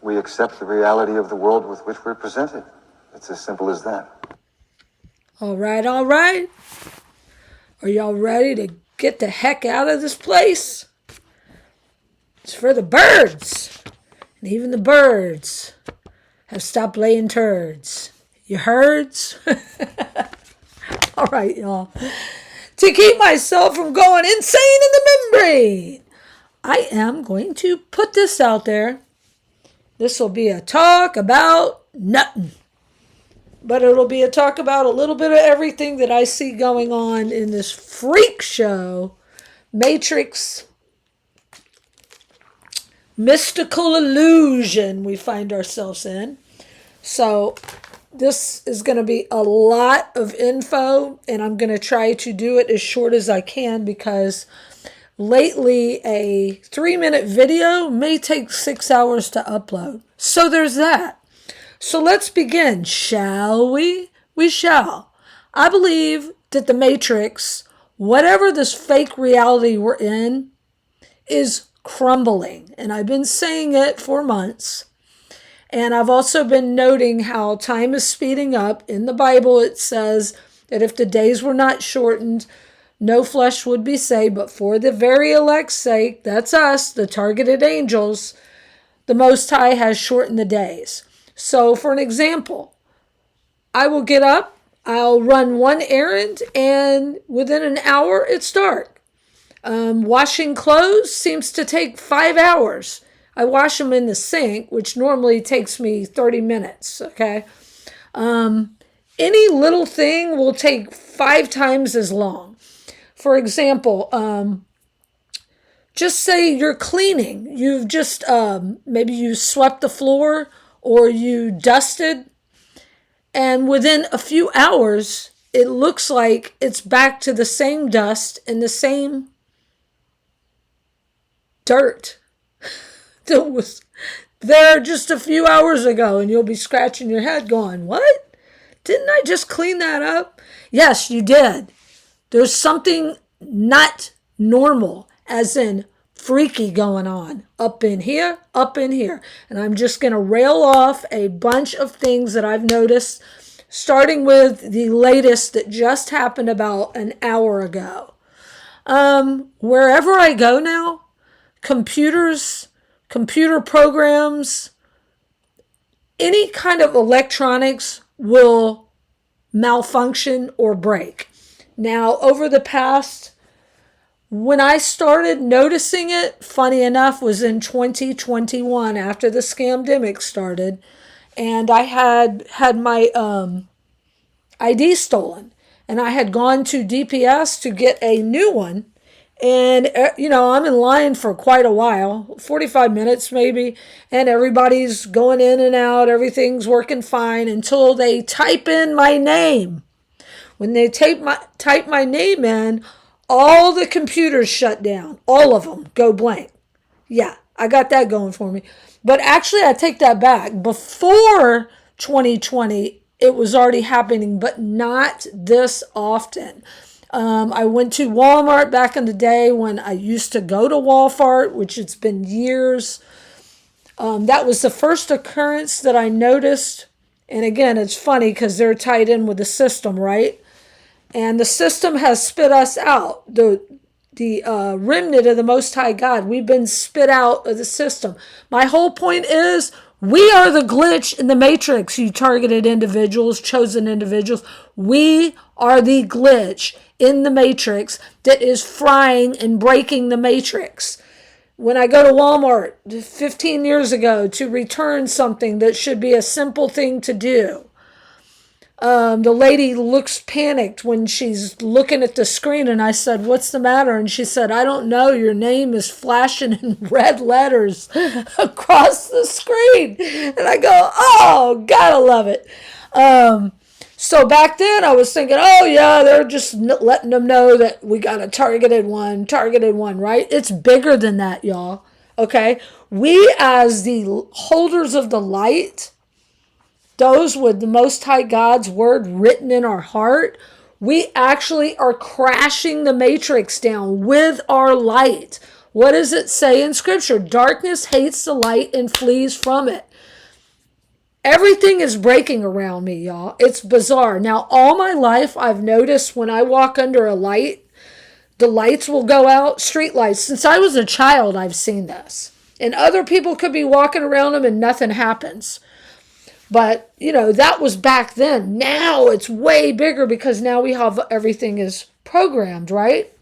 we accept the reality of the world with which we're presented. It's as simple as that. All right, all right. Are y'all ready to get the heck out of this place? It's for the birds. And even the birds have stopped laying turds. You herds? All right, y'all. To keep myself from going insane in the membrane, I am going to put this out there. This will be a talk about nothing. But it'll be a talk about a little bit of everything that I see going on in this freak show, Matrix, mystical illusion we find ourselves in. So this is going to be a lot of info, and I'm going to try to do it as short as I can because lately a 3-minute video may take 6 hours to upload. So there's that. So let's begin, shall we? We shall. I believe that the Matrix, whatever this fake reality we're in, is crumbling. And I've been saying it for months. And I've also been noting how time is speeding up. In the Bible, it says that if the days were not shortened, no flesh would be saved. But for the very elect's sake, that's us, the targeted angels, the Most High has shortened the days. So for an example, I will get up, I'll run one errand, and within an hour, it's dark. Washing clothes seems to take 5 hours. I wash them in the sink, which normally takes me 30 minutes, okay? Any little thing will take 5 times as long. For example, just say you're cleaning. You've just, maybe you swept the floor or you dusted, and within a few hours, it looks like it's back to the same dust and the same dirt that was there just a few hours ago, and you'll be scratching your head going, what? Didn't I just clean that up? Yes, you did. There's something not normal, as in freaky going on up in here. And I'm just going to rail off a bunch of things that I've noticed, starting with the latest that just happened about an hour ago. Wherever I go now, computers, computer programs, any kind of electronics will malfunction or break. Now, over the past, when I started noticing it, funny enough, was in 2021 after the scamdemic started, and I had my ID stolen, and I had gone to DPS to get a new one, and I'm in line for quite a while, 45 minutes maybe, and everybody's going in and out, everything's working fine until they type in my name. When they type my name in, all the computers shut down. All of them go blank. Yeah, I got that going for me. But actually, I take that back. Before 2020, it was already happening, but not this often. I went to Walmart back in the day when I used to go to Walmart, which it's been years. That was the first occurrence that I noticed. And again, it's funny because they're tied in with the system, right? And the system has spit us out. The remnant of the Most High God, we've been spit out of the system. My whole point is, we are the glitch in the Matrix, you targeted individuals, chosen individuals. We are the glitch in the Matrix that is frying and breaking the Matrix. When I go to Walmart 15 years ago to return something that should be a simple thing to do, the lady looks panicked when she's looking at the screen, and I said, what's the matter? And she said, I don't know, your name is flashing in red letters across the screen. And I go, oh, gotta love it. So back then I was thinking, oh yeah, they're just letting them know that we got a targeted one, right? It's bigger than that, y'all. Okay? We as the holders of the light, those with the Most High God's word written in our heart, we actually are crashing the Matrix down with our light. What does it say in Scripture? Darkness hates the light and flees from it. Everything is breaking around me, y'all. It's bizarre. Now, all my life, I've noticed when I walk under a light, the lights will go out, street lights. Since I was a child, I've seen this. And other people could be walking around them and nothing happens. But, that was back then. Now it's way bigger because now we have everything is programmed, right?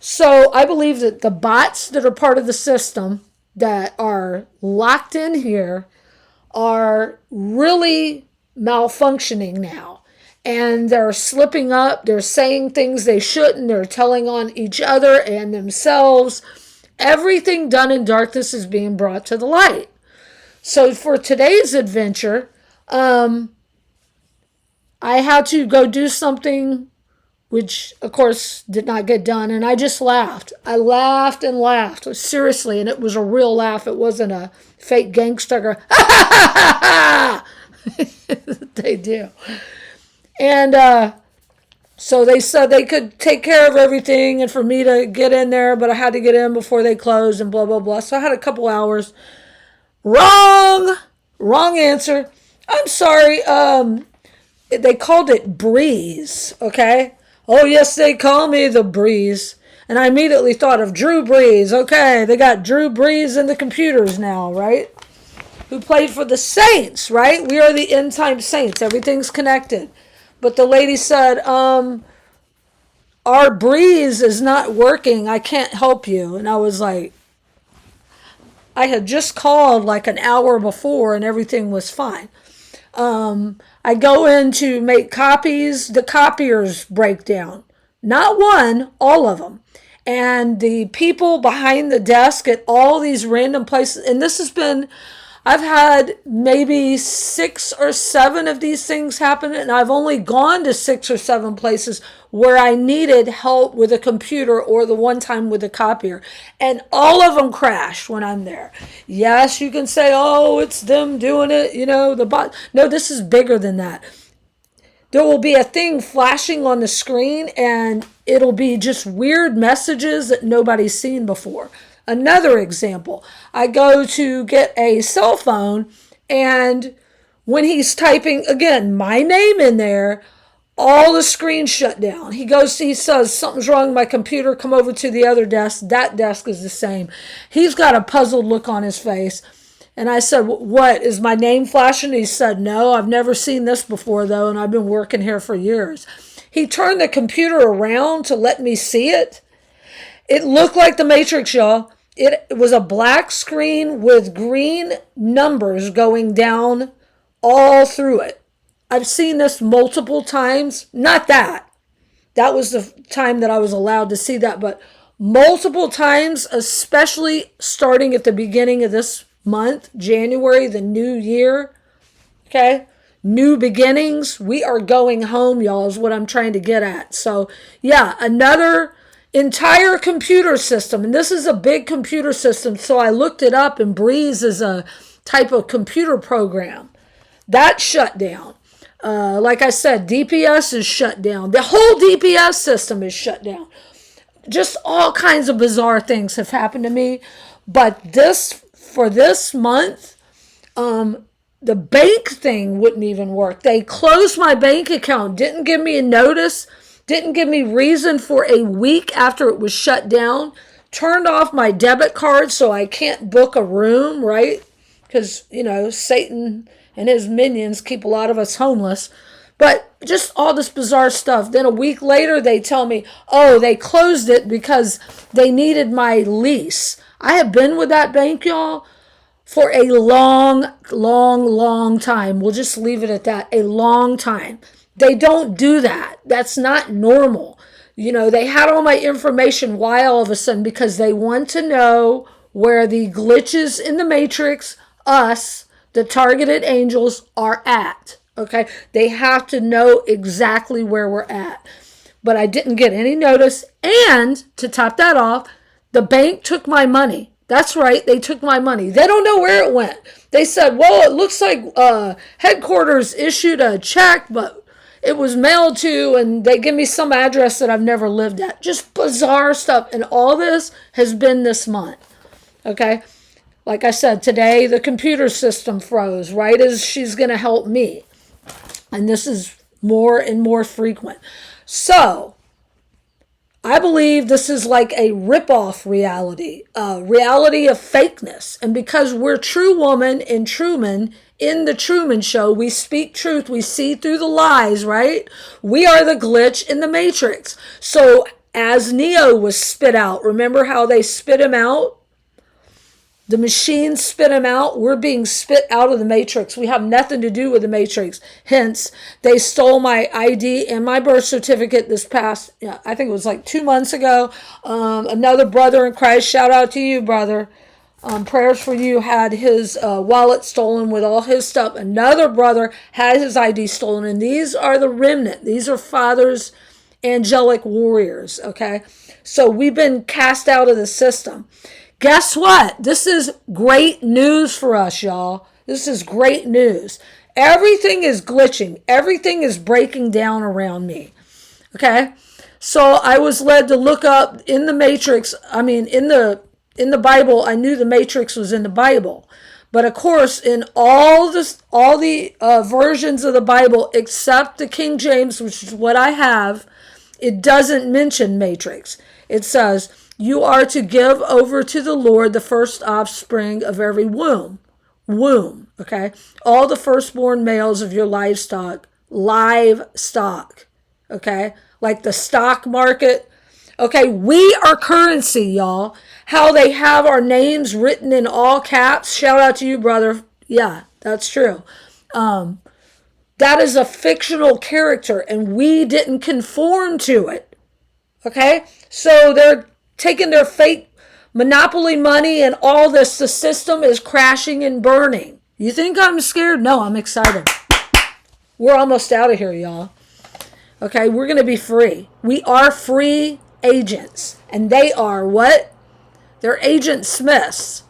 So I believe that the bots that are part of the system that are locked in here are really malfunctioning now. And they're slipping up. They're saying things they shouldn't. They're telling on each other and themselves. Everything done in darkness is being brought to the light. So for today's adventure, I had to go do something which, of course, did not get done. And I just laughed. I laughed and laughed. Seriously, and it was a real laugh. It wasn't a fake gangster. They do. And so they said they could take care of everything and for me to get in there, but I had to get in before they closed and blah, blah, blah. So I had a couple hours. Wrong answer. I'm sorry. They called it Breeze, okay? Oh, yes, they call me the Breeze. And I immediately thought of Drew Brees. Okay, they got Drew Brees in the computers now, right? Who played for the Saints, right? We are the end time saints. Everything's connected. But the lady said, our Breeze is not working. I can't help you. And I was like, I had just called like an hour before and everything was fine. I go in to make copies. The copiers break down. Not one, all of them. And the people behind the desk at all these random places, and this has been, I've had maybe 6 or 7 of these things happen, and I've only gone to 6 or 7 places where I needed help with a computer or the one time with a copier. And all of them crash when I'm there. Yes, you can say, oh, it's them doing it, the bot. No, this is bigger than that. There will be a thing flashing on the screen, and it'll be just weird messages that nobody's seen before. Another example, I go to get a cell phone, and when he's typing, again, my name in there, all the screens shut down. He says, something's wrong with my computer, come over to the other desk. That desk is the same. He's got a puzzled look on his face. And I said, what, is my name flashing? He said, no, I've never seen this before, though, and I've been working here for years. He turned the computer around to let me see it. It looked like the Matrix, y'all. It was a black screen with green numbers going down all through it. I've seen this multiple times. Not that. That was the time that I was allowed to see that, but multiple times, especially starting at the beginning of this month, January, the new year. Okay? New beginnings. We are going home, y'all, is what I'm trying to get at. So, yeah, another entire computer system, and this is a big computer system, so I looked it up, and Breeze is a type of computer program. That shut down. Like I said, DPS is shut down. The whole DPS system is shut down. Just all kinds of bizarre things have happened to me. But for this month, the bank thing wouldn't even work. They closed my bank account, didn't give me a notice, didn't give me reason for a week after it was shut down, turned off my debit card so I can't book a room, right? Because, Satan and his minions keep a lot of us homeless. But just all this bizarre stuff. Then a week later, they tell me, oh, they closed it because they needed my lease. I have been with that bank, y'all, for a long, long, long time. We'll just leave it at that. A long time. They don't do that. That's not normal. They had all my information. Why all of a sudden? Because they want to know where the glitches in the Matrix, us, the targeted angels, are at. Okay? They have to know exactly where we're at. But I didn't get any notice. And to top that off, the bank took my money. That's right. They took my money. They don't know where it went. They said, well, it looks like headquarters issued a check, but it was mailed to, and they give me some address that I've never lived at. Just bizarre stuff. And all this has been this month. Okay? Like I said, today the computer system froze right as she's going to help me. And this is more and more frequent. So, I believe this is like a rip-off reality, a reality of fakeness. And because we're true woman and true man in the Truman Show, we speak truth, we see through the lies, right? We are the glitch in the matrix. So as Neo was spit out, remember how they spit him out? The machine spit him out. We're being spit out of the matrix. We have nothing to do with the matrix. Hence, they stole my ID and my birth certificate this past, I think it was like 2 months ago. Another brother in Christ, shout out to you, brother. Prayers for you, had his wallet stolen with all his stuff. Another brother had his ID stolen. And these are the remnant. These are Father's angelic warriors, okay? So we've been cast out of the system. Guess what? This is great news for us, y'all. This is great news. Everything is glitching. Everything is breaking down around me. Okay? So I was led to look up in the Matrix. I mean, in the Bible, I knew the Matrix was in the Bible. But of course, in all the versions of the Bible, except the King James, which is what I have, it doesn't mention Matrix. It says, you are to give over to the Lord the first offspring of every womb. Womb, okay? All the firstborn males of your livestock, okay? Like the stock market. Okay, we are currency, y'all. How they have our names written in all caps. Shout out to you, brother. Yeah, that's true. That is a fictional character, and we didn't conform to it. Okay? So they're taking their fake monopoly money and all this. The system is crashing and burning. You think I'm scared? No, I'm excited. We're almost out of here, y'all. Okay, we're going to be free. We are free agents. And they are what? They're Agent Smiths.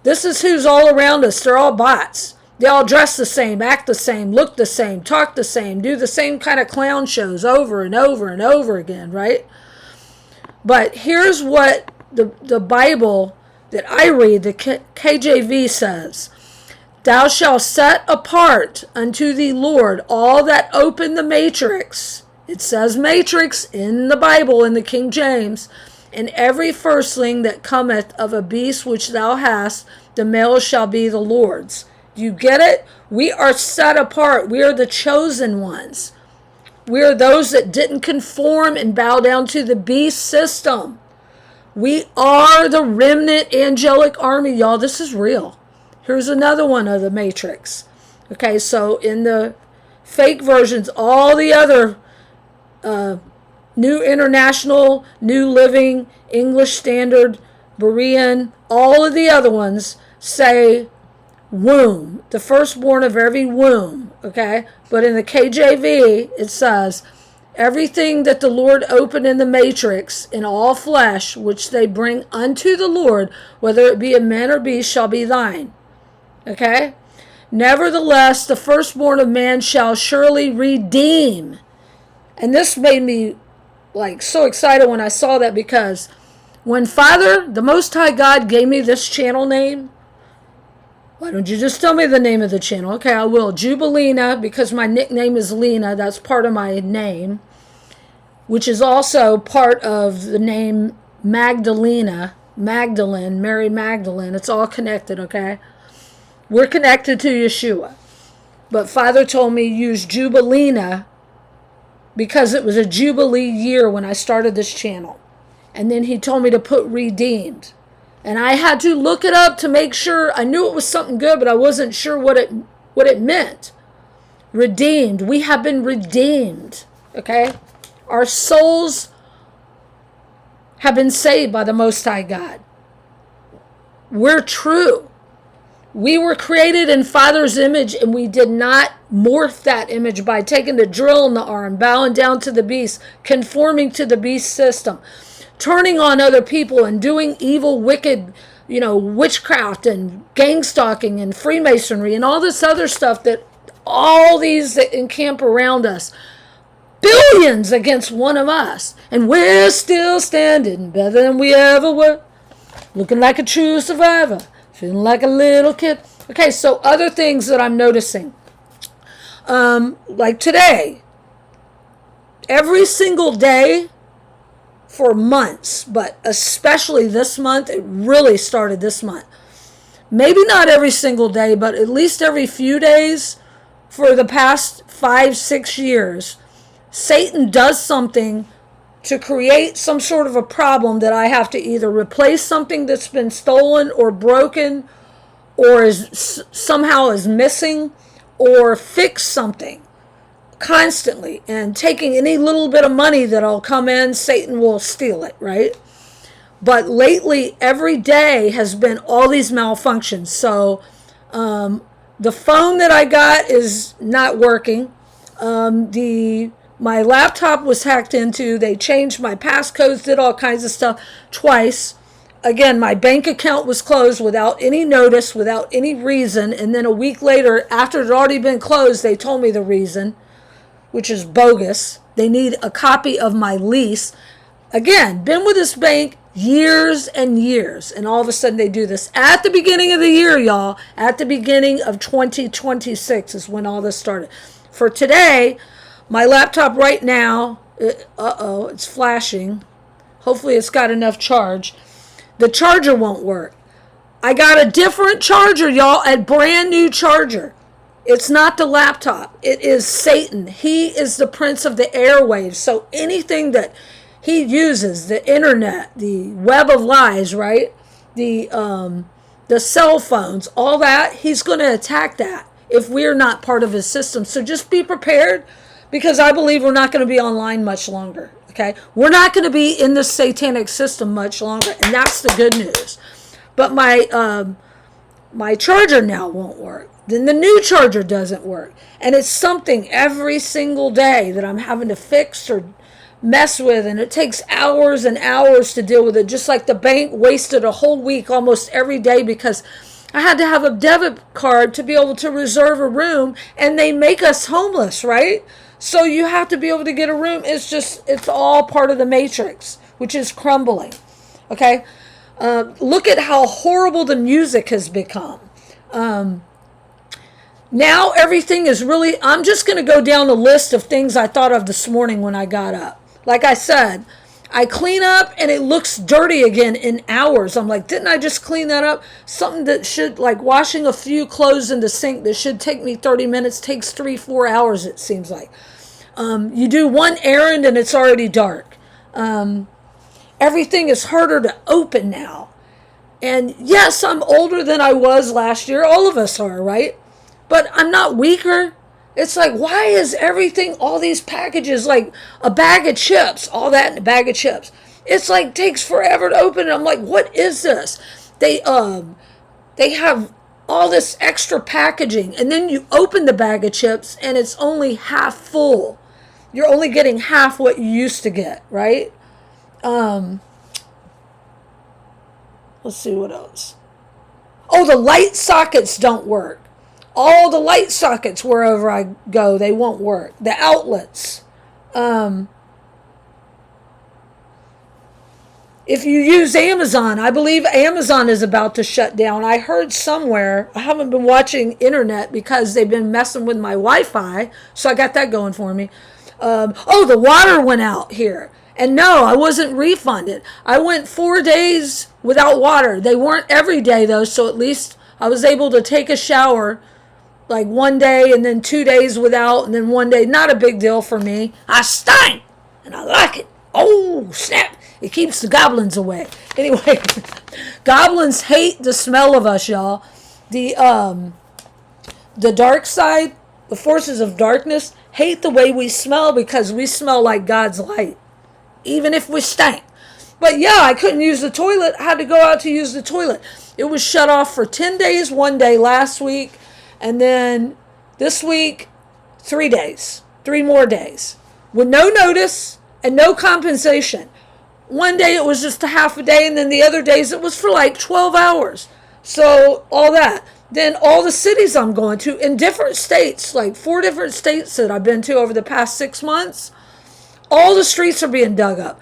This is who's all around us. They're all bots. They all dress the same, act the same, look the same, talk the same, do the same kind of clown shows over and over and over again, right? But here's what the Bible that I read, the KJV says. Thou shalt set apart unto the Lord all that open the matrix. It says matrix in the Bible, in the King James. And every firstling that cometh of a beast which thou hast, the male shall be the Lord's. Do you get it? We are set apart. We are the chosen ones. We are those that didn't conform and bow down to the beast system. We are the remnant angelic army, y'all. This is real. Here's another one of the Matrix. Okay, so in the fake versions, all the other New International, New Living, English Standard, Berean, all of the other ones say womb, the firstborn of every womb, okay? But in the KJV, it says, everything that the Lord opened in the matrix in all flesh, which they bring unto the Lord, whether it be a man or beast, shall be thine. Okay? Nevertheless, the firstborn of man shall surely redeem. And this made me like so excited when I saw that, because when Father, the Most High God, gave me this channel name, why don't you just tell me the name of the channel? Okay, I will. Jubilina, because my nickname is Lena. That's part of my name, which is also part of the name Magdalena, Magdalene, Mary Magdalene. It's all connected, okay? We're connected to Yeshua. But Father told me use Jubilina because it was a Jubilee year when I started this channel. And then he told me to put redeemed. And I had to look it up to make sure. I knew it was something good, but I wasn't sure what it meant. Redeemed. We have been redeemed. Okay? Our souls have been saved by the Most High God. We're true. We were created in Father's image, and we did not morph that image by taking the drill in the arm, bowing down to the beast, conforming to the beast system, turning on other people and doing evil, wicked, witchcraft and gang stalking and Freemasonry and all this other stuff that all these that encamp around us. Billions against one of us. And we're still standing better than we ever were. Looking like a true survivor. Feeling like a little kid. Okay, so other things that I'm noticing. Like today, every single day for months, but especially this month, it really started this month. Maybe not every single day, but at least every few days for the past 5-6 years, Satan does something to create some sort of a problem that I have to either replace something that's been stolen or broken or is somehow is missing, or fix something constantly. And taking any little bit of money that'll come in, Satan will steal it, right? But lately, every day has been all these malfunctions. So the phone that I got is not working. My laptop was hacked into. They changed my passcodes, did all kinds of stuff twice. Again, my bank account was closed without any notice, without any reason. And then a week later, after it had already been closed, they told me the reason, which is bogus. They need a copy of my lease. Again, been with this bank years and years, and all of a sudden they do this at the beginning of the year, y'all. At the beginning of 2026 is when all this started. For today, my laptop right now, it's flashing. Hopefully it's got enough charge. The charger won't work. I got a different charger, y'all, a brand new charger. It's not the laptop. It is Satan. He is the prince of the airwaves. So anything that he uses, the internet, the web of lies, right? The cell phones, all that, he's going to attack that if we're not part of his system. So just be prepared, because I believe we're not going to be online much longer. Okay, we're not going to be in this satanic system much longer, and that's the good news. But my charger now won't work. Then the new charger doesn't work, and it's something every single day that I'm having to fix or mess with, and it takes hours and hours to deal with it. Just like the bank wasted a whole week almost every day because I had to have a debit card to be able to reserve a room, and they make us homeless, right? So you have to be able to get a room. It's all part of the matrix, which is crumbling. Okay? Look at how horrible the music has become. Now everything is really, I'm just going to go down the list of things I thought of this morning when I got up. Like I said, I clean up and it looks dirty again in hours. I'm like, didn't I just clean that up? Something that should, like washing a few clothes in the sink that should take me 30 minutes, takes 3-4 hours, it seems like. You do one errand and it's already dark. Everything is harder to open now. And yes, I'm older than I was last year. All of us are, right? But I'm not weaker. It's like, why is everything, all these packages, like a bag of chips, all that in a bag of chips? It's like, takes forever to open it. I'm like, what is this? They have all this extra packaging, and then you open the bag of chips and it's only half full. You're only getting half what you used to get, right? Let's see what else. Oh, the light sockets don't work. All the light sockets, wherever I go, they won't work. The outlets. If you use Amazon, I believe Amazon is about to shut down. I heard somewhere, I haven't been watching internet because they've been messing with my Wi-Fi, so I got that going for me. The water went out here. And no, I wasn't refunded. I went 4 days without water. They weren't every day, though, so at least I was able to take a shower like one day and then 2 days without, and then one day. Not a big deal for me. I stink, and I like it. Oh, snap. It keeps the goblins away. Anyway, goblins hate the smell of us, y'all. The dark side, the forces of darkness, hate the way we smell because we smell like God's light, even if we stink. But yeah, I couldn't use the toilet. I had to go out to use the toilet. It was shut off for 10 days, one day last week, and then this week, 3 days, 3 more days, with no notice and no compensation. One day it was just a half a day, and then the other days it was for like 12 hours. So all that. Then all the cities I'm going to in different states, like 4 different states that I've been to over the past 6 months, all the streets are being dug up.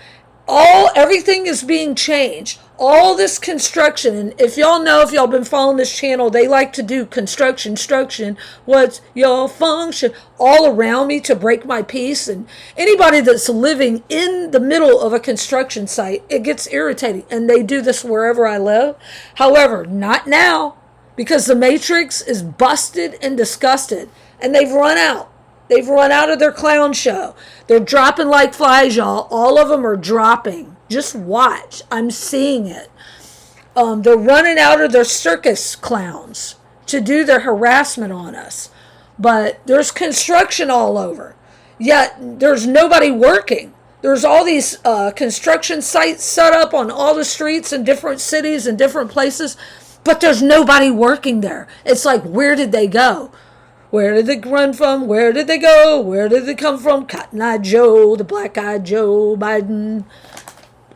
Everything is being changed. all this construction, and if y'all know, if y'all been following this channel, they like to do construction, what's your function, all around me to break my peace. And anybody that's living in the middle of a construction site, it gets irritating, and they do this wherever I live. However, not now, because the Matrix is busted and disgusted, and they've run out. They've run out of their clown show. They're dropping like flies, y'all. All of them are dropping. Just watch. I'm seeing it. They're running out of their circus clowns to do their harassment on us. But there's construction all over. Yet there's nobody working. There's all these construction sites set up on all the streets in different cities and different places. But there's nobody working there. It's like, where did they go? Where did they run from? Where did they go? Where did they come from? Cotton-Eye Joe, the Black-Eyed Joe Biden.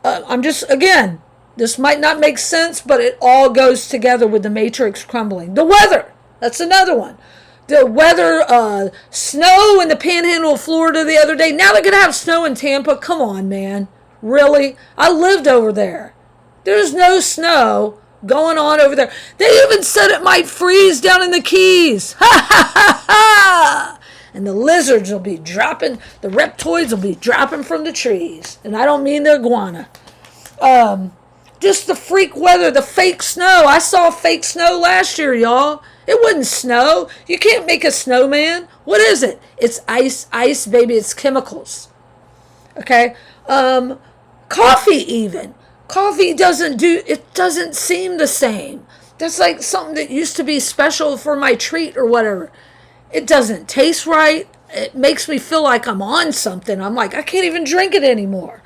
I'm just, again, this might not make sense, but it all goes together with the Matrix crumbling. The weather, that's another one. The weather, snow in the panhandle of Florida the other day. Now they're going to have snow in Tampa. Come on, man. Really? I lived over there. There's no snow going on over there. They even said it might freeze down in the Keys. Ha ha ha ha! And the lizards will be dropping, the reptoids will be dropping from the trees. And I don't mean the iguana. Just the freak weather, the fake snow. I saw fake snow last year, y'all. It wasn't snow. You can't make a snowman. What is it? It's ice, baby. It's chemicals. Okay? Coffee even. Coffee doesn't seem the same. That's like something that used to be special for my treat or whatever. It doesn't taste right. It makes me feel like I'm on something. I'm like, I can't even drink it anymore.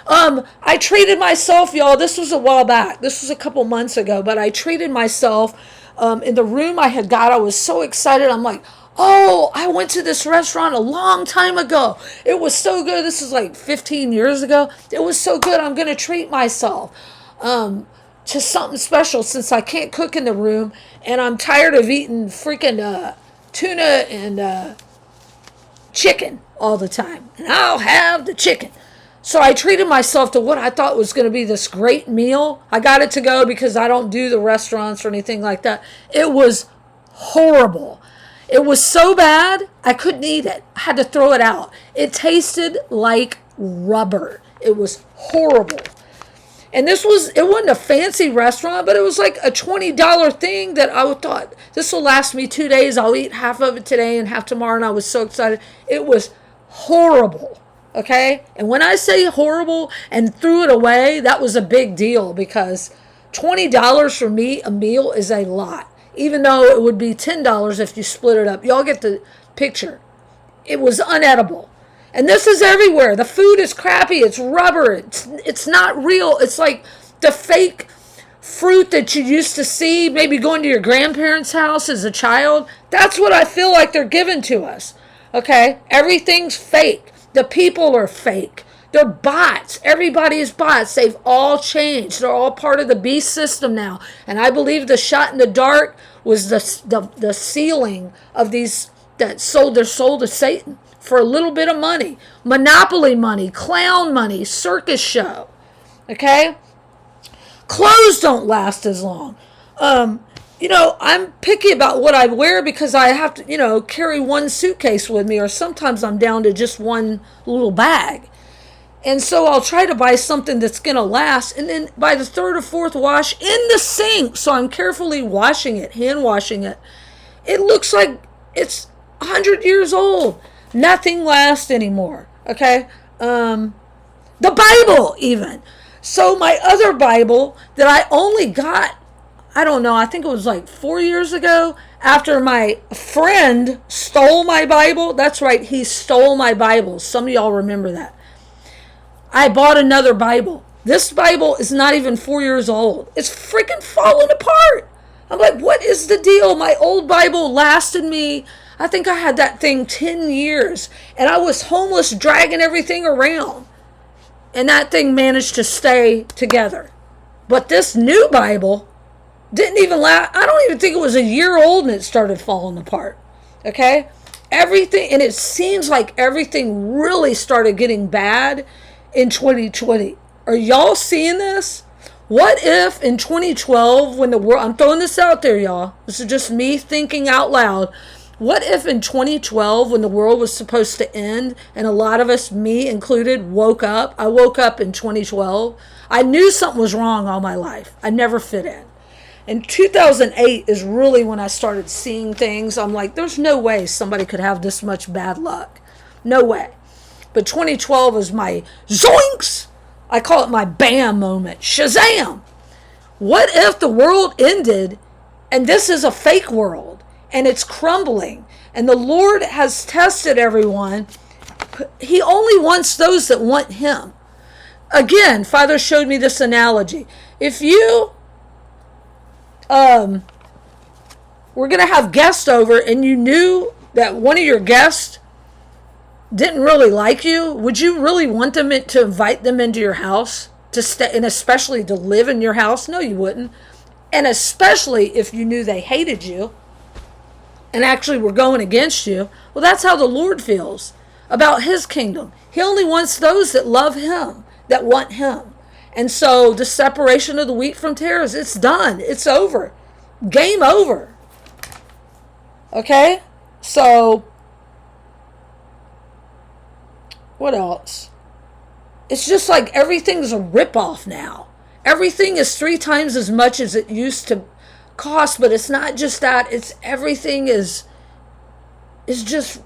I treated myself, y'all. This was a while back. This was a couple months ago, but I treated myself in the room I had got. I was so excited. I'm like, oh, I went to this restaurant a long time ago. It was so good. This is like 15 years ago. It was so good. I'm going to treat myself to something special since I can't cook in the room. And I'm tired of eating freaking tuna and chicken all the time. And I'll have the chicken. So I treated myself to what I thought was going to be this great meal. I got it to go because I don't do the restaurants or anything like that. It was horrible. It was so bad, I couldn't eat it. I had to throw it out. It tasted like rubber. It was horrible. And it wasn't a fancy restaurant, but it was like a $20 thing that I thought, this will last me 2 days. I'll eat half of it today and half tomorrow. And I was so excited. It was horrible. Okay? And when I say horrible and threw it away, that was a big deal because $20 for me, a meal, is a lot. Even though it would be $10 if you split it up. Y'all get the picture. It was unedible. And this is everywhere. The food is crappy. It's rubber. It's not real. It's like the fake fruit that you used to see maybe going to your grandparents' house as a child. That's what I feel like they're giving to us. Okay? Everything's fake. The people are fake. They're bots. Everybody is bots. They've all changed. They're all part of the beast system now. And I believe the shot in the dark was the sealing of these that sold their soul to Satan for a little bit of money. Monopoly money, clown money, circus show. Okay? Clothes don't last as long. I'm picky about what I wear because I have to, carry one suitcase with me, or sometimes I'm down to just one little bag. And so I'll try to buy something that's going to last. And then by the third or fourth wash in the sink, so I'm carefully washing it, hand washing it, it looks like it's 100 years old. Nothing lasts anymore. Okay? The Bible even. So my other Bible that I only got, I don't know, I think it was like 4 years ago, after my friend stole my Bible. That's right, he stole my Bible. Some of y'all remember that. I bought another Bible. This Bible is not even 4 years old. It's freaking falling apart. I'm like, what is the deal? My old Bible lasted me, I think I had that thing 10 years. And I was homeless, dragging everything around. And that thing managed to stay together. But this new Bible didn't even last. I don't even think it was a year old and it started falling apart. Okay? Everything, and it seems like everything really started getting bad in 2020. Are y'all seeing this? What if in 2012, when the world, I'm throwing this out there, y'all. This is just me thinking out loud. What if in 2012, when the world was supposed to end, and a lot of us, me included, woke up? I woke up in 2012. I knew something was wrong all my life. I never fit in. And 2008 is really when I started seeing things. I'm like, there's no way somebody could have this much bad luck. No way. But 2012 is my zoinks. I call it my bam moment. Shazam. What if the world ended and this is a fake world and it's crumbling and the Lord has tested everyone? He only wants those that want him. Again, Father showed me this analogy. If you we're going to have guests over and you knew that one of your guests didn't really like you, would you really want them to invite them into your house to stay, and especially to live in your house? No, you wouldn't. And especially if you knew they hated you and actually were going against you. Well, that's how the Lord feels about his kingdom. He only wants those that love him, that want him. And so the separation of the wheat from tares, it's done. It's over. Game over. Okay? So what else? It's just like everything's a ripoff now. Everything is 3 times as much as it used to cost, but it's not just that. It's everything is just,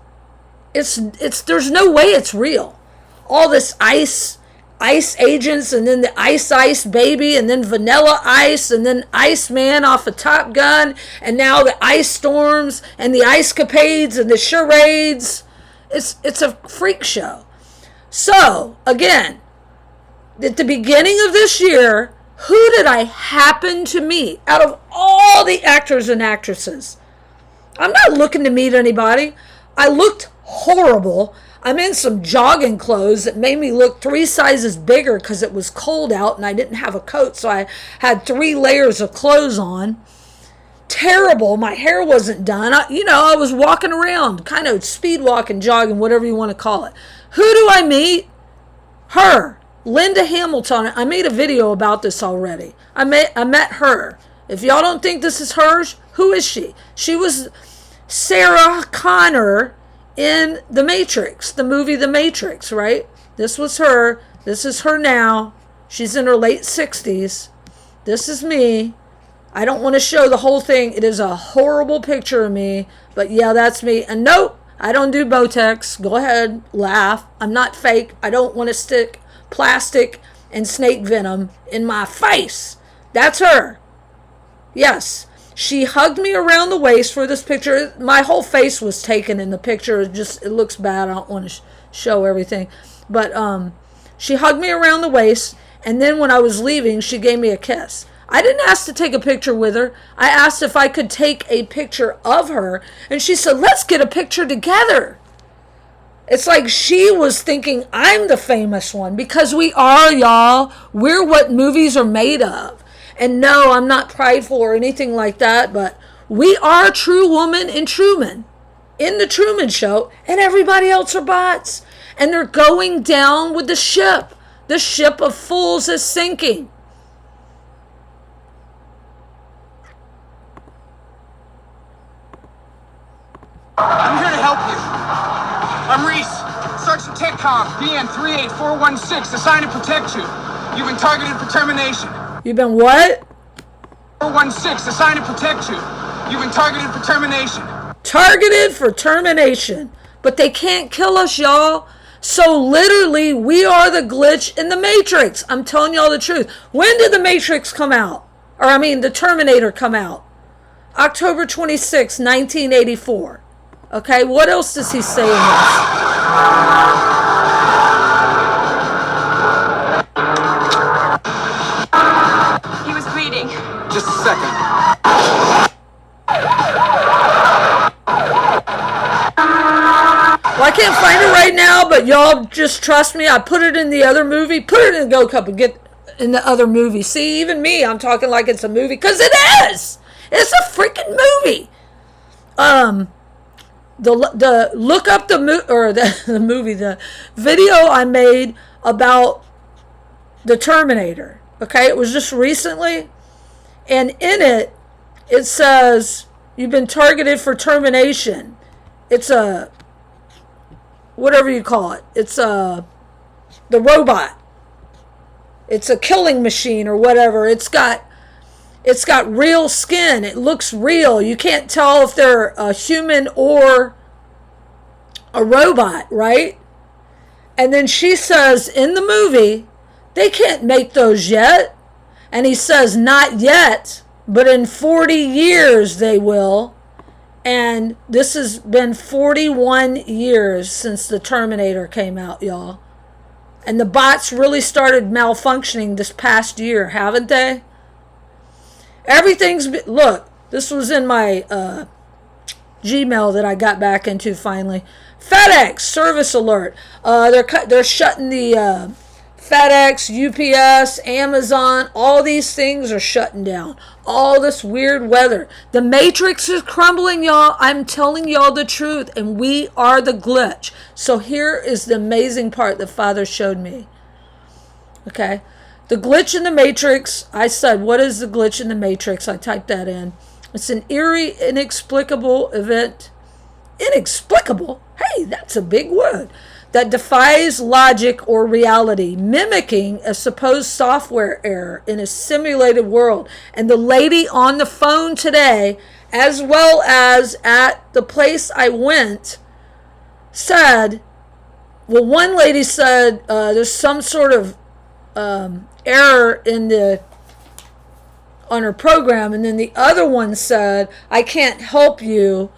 it's there's no way it's real. All this ice agents, and then the ice baby, and then vanilla ice, and then Iceman off of Top Gun, and now the ice storms and the ice capades and the charades. It's a freak show. So, again, at the beginning of this year, who did I happen to meet out of all the actors and actresses? I'm not looking to meet anybody. I looked horrible. I'm in some jogging clothes that made me look 3 sizes bigger because it was cold out and I didn't have a coat, so I had 3 layers of clothes on. Terrible. My hair wasn't done. I was walking around, kind of speed walking, jogging, whatever you want to call it. Who do I meet? Her. Linda Hamilton. I made a video about this already. I met her. If y'all don't think this is hers, who is she? She was Sarah Connor in The Matrix, the movie The Matrix, right? This was her. This is her now. She's in her late 60s. This is me. I don't want to show the whole thing. It is a horrible picture of me. But yeah, that's me. And nope, I don't do Botox. Go ahead, laugh. I'm not fake. I don't want to stick plastic and snake venom in my face. That's her. Yes. She hugged me around the waist for this picture. My whole face was taken in the picture. It looks bad. I don't want to show everything. But she hugged me around the waist. And then when I was leaving, she gave me a kiss. I didn't ask to take a picture with her. I asked if I could take a picture of her. And she said, let's get a picture together. It's like she was thinking I'm the famous one. Because we are, y'all. We're what movies are made of. And no, I'm not prideful or anything like that. But we are True Woman and Truman. In the Truman Show. And everybody else are bots. And they're going down with the ship. The ship of fools is sinking. I'm here to help you. I'm Reese, Sergeant TechCom, BN 38416, assigned to protect you. You've been targeted for termination. You've been what? 416, assigned to protect you. You've been targeted for termination. Targeted for termination. But they can't kill us, y'all. So literally, we are the glitch in the Matrix. I'm telling y'all the truth. When did the Matrix come out? The Terminator come out? October 26, 1984. Okay, what else does he say in this? He was bleeding. Just a second. Well, I can't find it right now, but y'all just trust me. I put it in the other movie. Put it in the Go Cup and get in the other movie. See, even me, I'm talking like it's a movie. Because it is! It's a freaking movie. Look up the video I made about the Terminator. Okay, it was just recently. And in it, it says, you've been targeted for termination. It's a, whatever you call it. It's the robot. It's a killing machine or whatever. It's got real skin. It looks real. You can't tell if they're a human or a robot, right? And then she says in the movie, they can't make those yet. And he says, not yet, but in 40 years they will. And this has been 41 years since the Terminator came out, y'all. And the bots really started malfunctioning this past year, haven't they? Look, this was in my Gmail that I got back into finally. FedEx service alert. They're shutting the FedEx, UPS, Amazon. All these things are shutting down. All this weird weather. The Matrix is crumbling, y'all. I'm telling y'all the truth, and we are the glitch. So here is the amazing part that Father showed me. Okay. The glitch in the Matrix, I said, what is the glitch in the Matrix? I typed that in. It's an eerie, inexplicable event. Inexplicable? Hey, that's a big word. That defies logic or reality, mimicking a supposed software error in a simulated world. And the lady on the phone today, as well as at the place I went, said, well, one lady said there's some sort of error on her program, and then the other one said, I can't help you.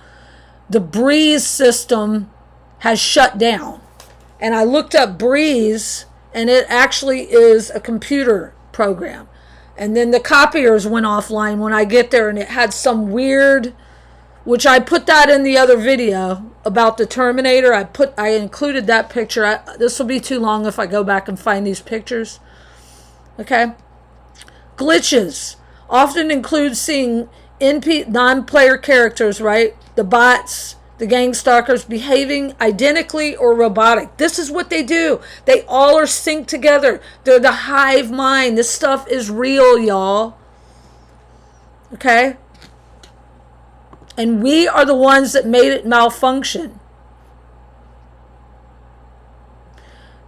The Breeze system has shut down. And I looked up Breeze, and it actually is a computer program. And then the copiers went offline when I get there, and it had some weird, which I put that in the other video about the Terminator. I included that picture. This will be too long if I go back and find these pictures. Okay? Glitches often include seeing non-player characters, right? The bots, the gang stalkers behaving identically or robotic. This is what they do. They all are synced together. They're the hive mind. This stuff is real, y'all. Okay? And we are the ones that made it malfunction.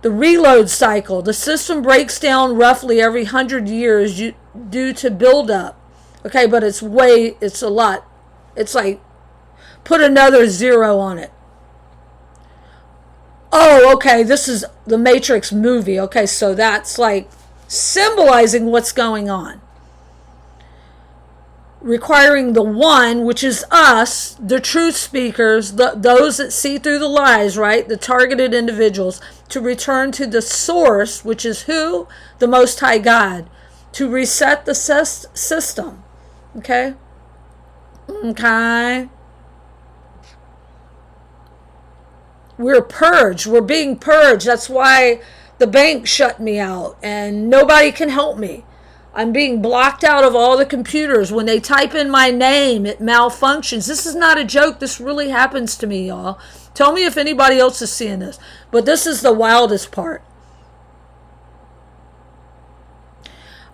The reload cycle. The system breaks down roughly every 100 years due to buildup. Okay, but it's a lot. It's like, put another 0 on it. Oh, okay, this is the Matrix movie. Okay, so that's like symbolizing what's going on. Requiring the one, which is us, the truth speakers, those that see through the lies, right? The targeted individuals, to return to the source, which is who? The Most High God. To reset the system. Okay? Okay. We're purged. We're being purged. That's why the bank shut me out and nobody can help me. I'm being blocked out of all the computers. When they type in my name, it malfunctions. This is not a joke. This really happens to me, y'all. Tell me if anybody else is seeing this. But this is the wildest part.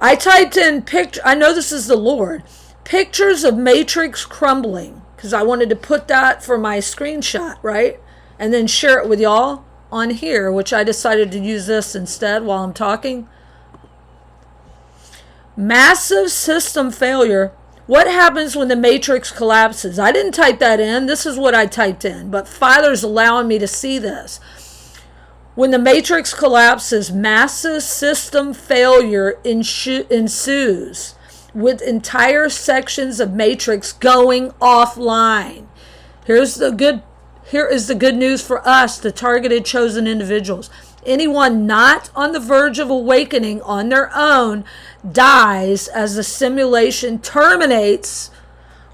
I typed in I know this is the Lord. Pictures of Matrix crumbling. Because I wanted to put that for my screenshot, right? And then share it with y'all on here, which I decided to use this instead while I'm talking. Massive system failure. What happens when the Matrix collapses? I didn't type that in. This is what I typed in. But Father's allowing me to see this. When the Matrix collapses, massive system failure ensues, with entire sections of Matrix going offline. Here is the good news for us, the targeted chosen individuals. Anyone not on the verge of awakening on their own dies as the simulation terminates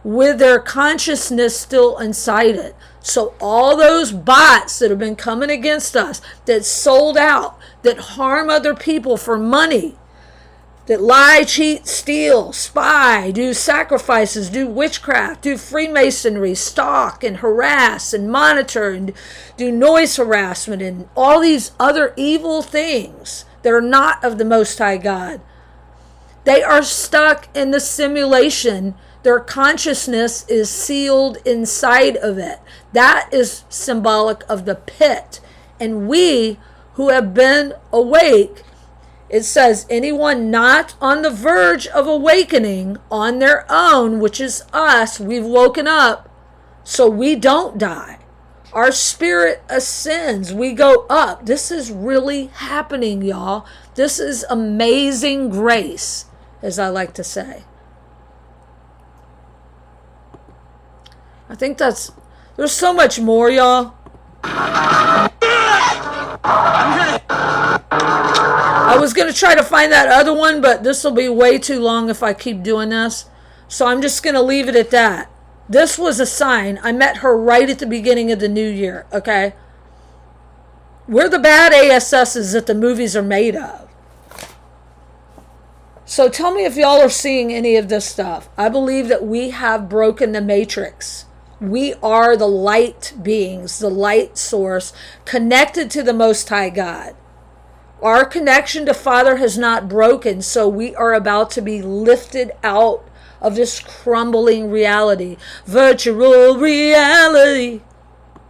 with their consciousness still inside it. So all those bots that have been coming against us, that sold out, that harm other people for money, that lie, cheat, steal, spy, do sacrifices, do witchcraft, do Freemasonry, stalk and harass and monitor and do noise harassment and all these other evil things that are not of the Most High God. They are stuck in the simulation. Their consciousness is sealed inside of it. That is symbolic of the pit. And we who have been awake, it says, anyone not on the verge of awakening on their own, which is us, we've woken up, so we don't die. Our spirit ascends. We go up. This is really happening, y'all. This is amazing grace, as I like to say. I think there's so much more, y'all. I was going to try to find that other one, but this will be way too long if I keep doing this. So I'm just going to leave it at that. This was a sign. I met her right at the beginning of the new year, okay? We're the bad ASSs that the movies are made of. So tell me if y'all are seeing any of this stuff. I believe that we have broken the matrix. We are the light beings, the light source, connected to the Most High God. Our connection to Father has not broken, so we are about to be lifted out of this crumbling reality. Virtual reality.